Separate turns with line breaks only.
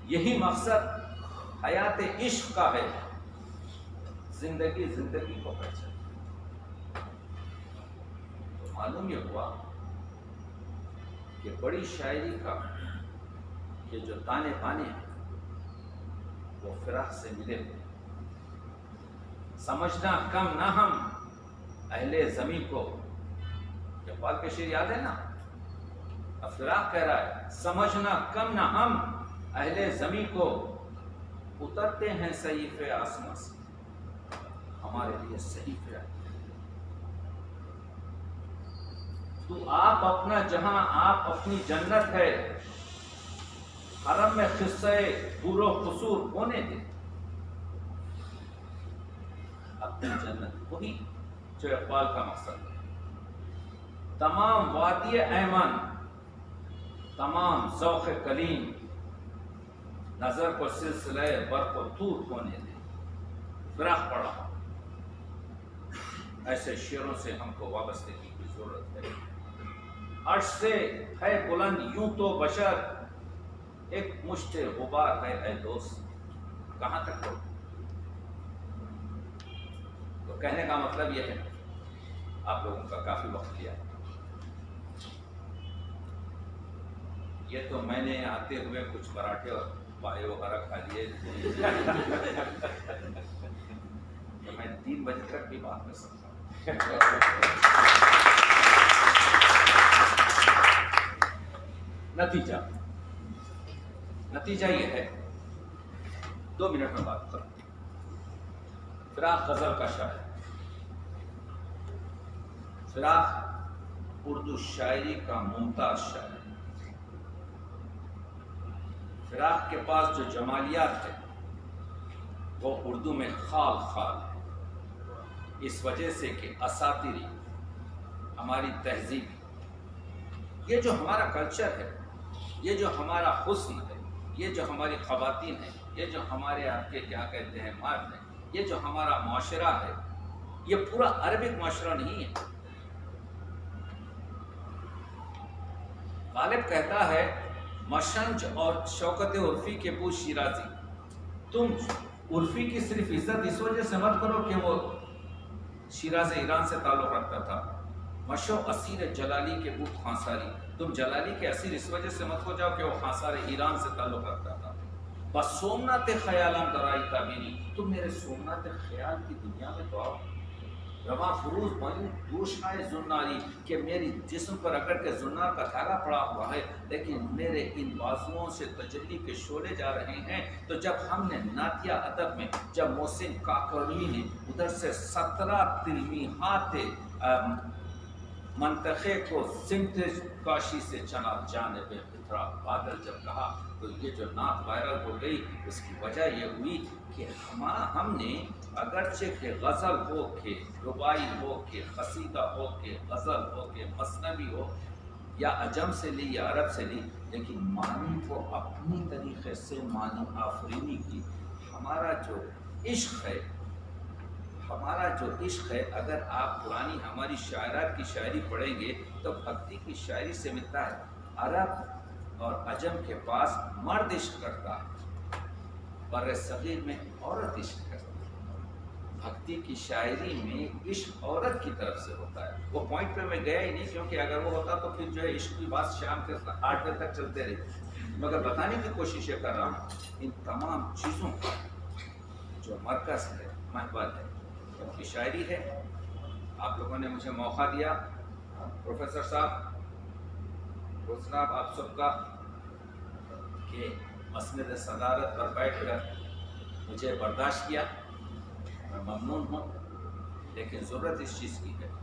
یہی مقصد حیات عشق کا ہے، زندگی کو پہچان۔ تو معلوم یہ ہوا کہ بڑی شاعری کا یہ جو تانے بانے ہیں وہ فراق سے ملے ہوئے۔ سمجھنا کم نہ ہم اہل زمین کو، اقبال کے شعر یاد ہے نا؟ فراق کہہ رہا ہے سمجھنا کم نہ ہم اہل زمین کو، اترتے ہیں صحیفے آسمان سے، ہمارے لیے صحیفے آئے۔ تو آپ اپنا جہاں، آپ اپنی جنت ہے، حرم میں قصے حور و قصور ہونے دے اپنی جنت، وہی جو اقبال کا مقصد ہے۔ تمام وادی ایمن، تمام ذوق کلیم، نظر کو سلسلہ برق و طور ہونے دے، فراق پڑا۔ ایسے شعروں سے ہم کو وابستگی کی ضرورت ہے۔ عرش سے ہے بلند یوں تو بشر، ایک مشت غبار ہے اے دوست، کہاں تک ہو؟ تو کہنے کا مطلب یہ ہے، آپ لوگوں کا کافی وقت لیا، یہ تو میں نے آتے ہوئے کچھ پراٹھے اور پائے وغیرہ کھا لیے، تو میں 3 بجے تک بھی بات کر سکتا ہوں۔ نتیجہ یہ ہے، 2 منٹ میں بات کروں۔ فراق غزل کا شاعر، فراق اردو شاعری کا ممتاز شاعر، فراق کے پاس جو جمالیات ہے وہ اردو میں خال خال ہے، اس وجہ سے کہ اساطیری، ہماری تہذیب، یہ جو ہمارا کلچر ہے، یہ جو ہمارا حسن ہے، یہ جو ہماری خواتین ہیں، یہ جو ہمارے آپ کے کیا کہتے ہیں مرد ہیں، یہ جو ہمارا معاشرہ ہے، یہ پورا عربک معاشرہ نہیں ہے۔ غالب کہتا ہے مشنج اور شوکت عرفی کے بو شیرازی، تم عرفی کی صرف عزت اس وجہ سے مت کرو کہ وہ شیراز ایران سے تعلق رکھتا تھا، مشو اسیر جلالی کے بو خانساری، تم جلالی کے اسیر اس وجہ سے مت ہو جاؤ کہ وہ خانسار ایران سے تعلق رکھتا تھا۔ بس سومنات خیالم درائی تعبیری، تم میرے سومنات خیال کی دنیا میں تو آؤ۔ رواں فروز معیوب دوشائے زناری، کہ میری جسم پر اگر کے زنار کا دھاگا پڑا ہوا ہے، لیکن میرے ان بازوؤں سے تجلی کے شعلے جا رہے ہیں۔ تو جب ہم نے نعتیہ ادب میں، جب محسن کاکڑوی نے ادھر سے 17 تلمیحات منطقے کو سمت کاشی سے چلا جانب فطرہ بادل جب کہا، تو یہ جو نعت وائرل ہو گئی، اس کی وجہ یہ ہوئی کہ ہم نے اگرچہ کہ غزل ہو کہ ربائی ہو کہ قصیدہ ہو کہ غزل ہو کہ مثنوی ہو، یا عجم سے لی یا عرب سے لی، لیکن معنی کو اپنی طریقے سے معنی آفرینی کی۔ ہمارا جو عشق ہے، اگر آپ پرانی ہماری شاعرات کی شاعری پڑھیں گے تو بھکتی کی شاعری سے ملتا ہے۔ عرب اور عجم کے پاس مرد عشق کرتا ہے، بر صغیر میں عورت عشق کرتی ہے۔ بھکتی کی شاعری میں عشق عورت کی طرف سے ہوتا ہے۔ وہ پوائنٹ پہ میں گیا ہی نہیں، کیونکہ اگر وہ ہوتا تو پھر جو ہے عشق کی بات شام کے 8 بجے تک چلتے رہے، مگر بتانے کی کوشش یہ کر رہا ہوں ان تمام چیزوں کا جو مرکز ہے، محور ہے، ان کی شاعری ہے۔ آپ لوگوں نے مجھے موقع دیا، پروفیسر صاحب، روزناب آپ سب کا، کہ مسند صدارت پر بیٹھ کر مجھے برداشت کیا، میں ممنون ہوں، لیکن ضرورت اس چیز کی ہے